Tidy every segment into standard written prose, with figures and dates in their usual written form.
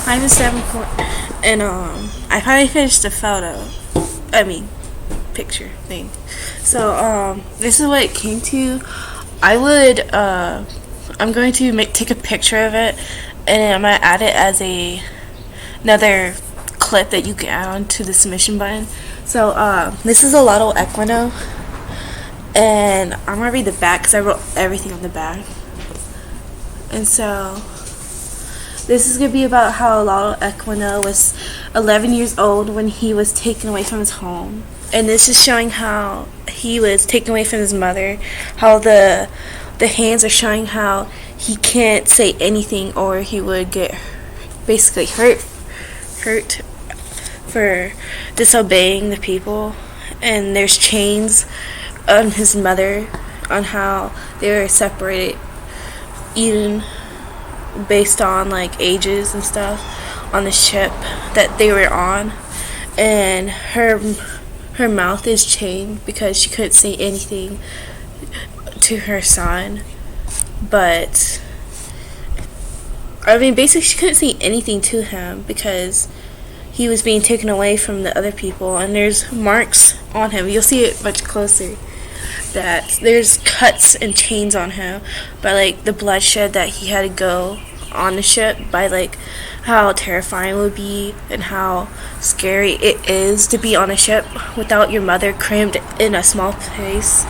I'm a 7 point, and I finally finished the picture thing. So this is what it came to. I'm going to take a picture of it, and I'm gonna add it as another clip that you can add on to the submission button. So this is Olaudah Equiano, and I'm gonna read the back because I wrote everything on the back. And so this is going to be about how Olaudah Equiano was 11 years old when he was taken away from his home. And this is showing how he was taken away from his mother, how the hands are showing how he can't say anything or he would get basically hurt for disobeying the people. And there's chains on his mother on how they were separated, even based on like ages and stuff on the ship that they were on, and her mouth is chained because she couldn't say anything to her son. But basically she couldn't say anything to him because he was being taken away from the other people, and there's marks on him. You'll see it much closer that there's cuts and chains on him by like the bloodshed that he had to go on the ship, by like how terrifying it would be and how scary it is to be on a ship without your mother, crammed in a small place.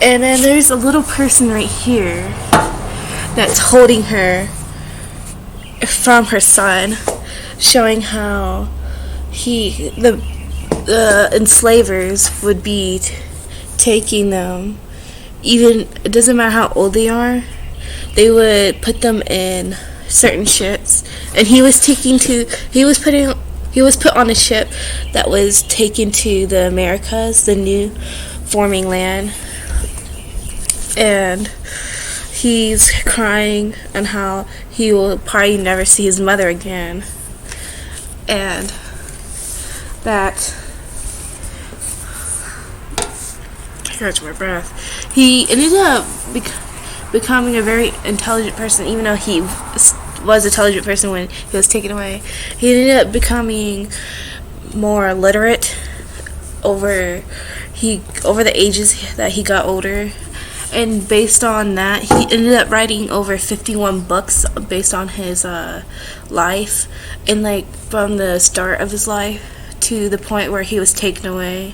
And then there's a little person right here that's holding her from her son, showing how the enslavers would be taking them. Even it doesn't matter how old they are, they would put them in certain ships, and he was put on a ship that was taken to the Americas, the new forming land, and he's crying on how he will probably never see his mother again, and that I catch my breath. He ended up becoming a very intelligent person, even though he was an intelligent person when he was taken away. He ended up becoming more literate over the ages that he got older, and based on that, he ended up writing over 51 books based on his life, and like from the start of his life to the point where he was taken away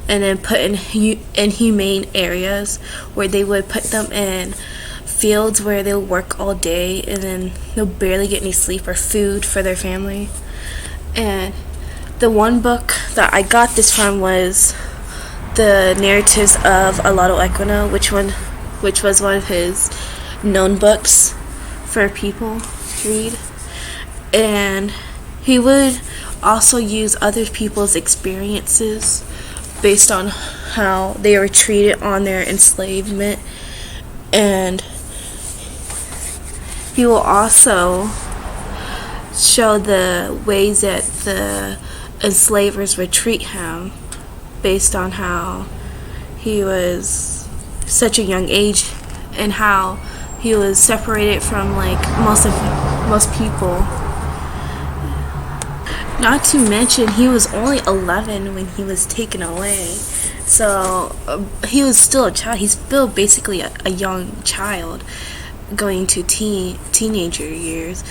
and then put in inhumane areas where they would put them in fields where they'll work all day and then they'll barely get any sleep or food for their family. And the one book that I got this from was the narratives of Olaudah Equiano, which was one of his known books for people to read. And he would also use other people's experiences based on how they were treated on their enslavement, and he will also show the ways that the enslavers would treat him based on how he was such a young age and how he was separated from like most people. Not to mention, he was only 11 when he was taken away. So he was still a child. He's still basically a young child going to teenager years.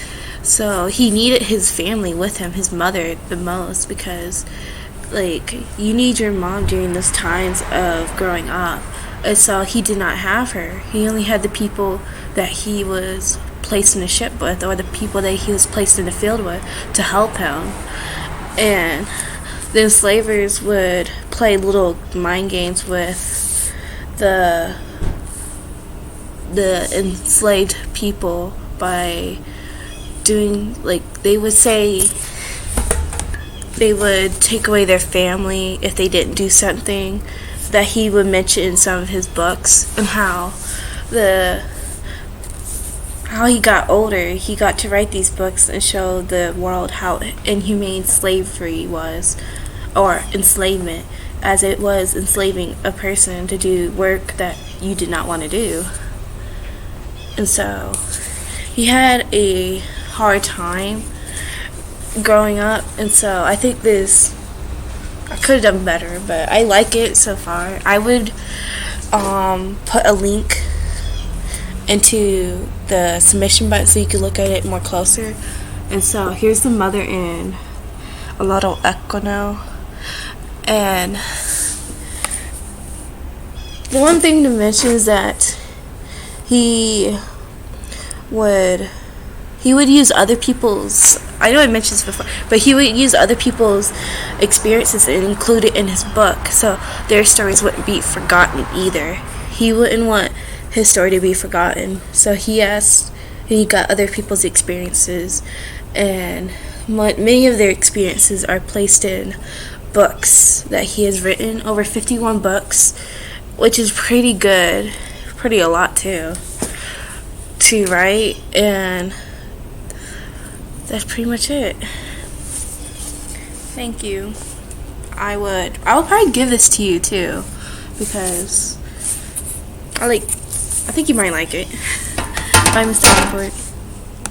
So he needed his family with him, his mother the most, because like you need your mom during those times of growing up. And so he did not have her. He only had the people that he was placed in the ship with, or the people that he was placed in the field with, to help him. And the enslavers would play little mind games with the enslaved people by doing, like, they would say they would take away their family if they didn't do something that he would mention in some of his books, and how he got older, he got to write these books and show the world how inhumane slavery was, or enslavement, as it was enslaving a person to do work that you did not want to do. And so he had a hard time growing up, and so I think I could have done better, but I like it so far. I would put a link into the submission button so you can look at it more closer. And so here's the mother in Olaudah, Equiano. And the one thing to mention is that he would use other people's, I know I mentioned this before, but he would use other people's experiences and include it in his book, so their stories wouldn't be forgotten either. He wouldn't want his story to be forgotten, so he got other people's experiences, and many of their experiences are placed in books that he has written, over 51 books, which is pretty good, pretty a lot to write, and that's pretty much it. Thank you. I would probably give this to you too, because I think you might like it. Bye, Mr. Awkward.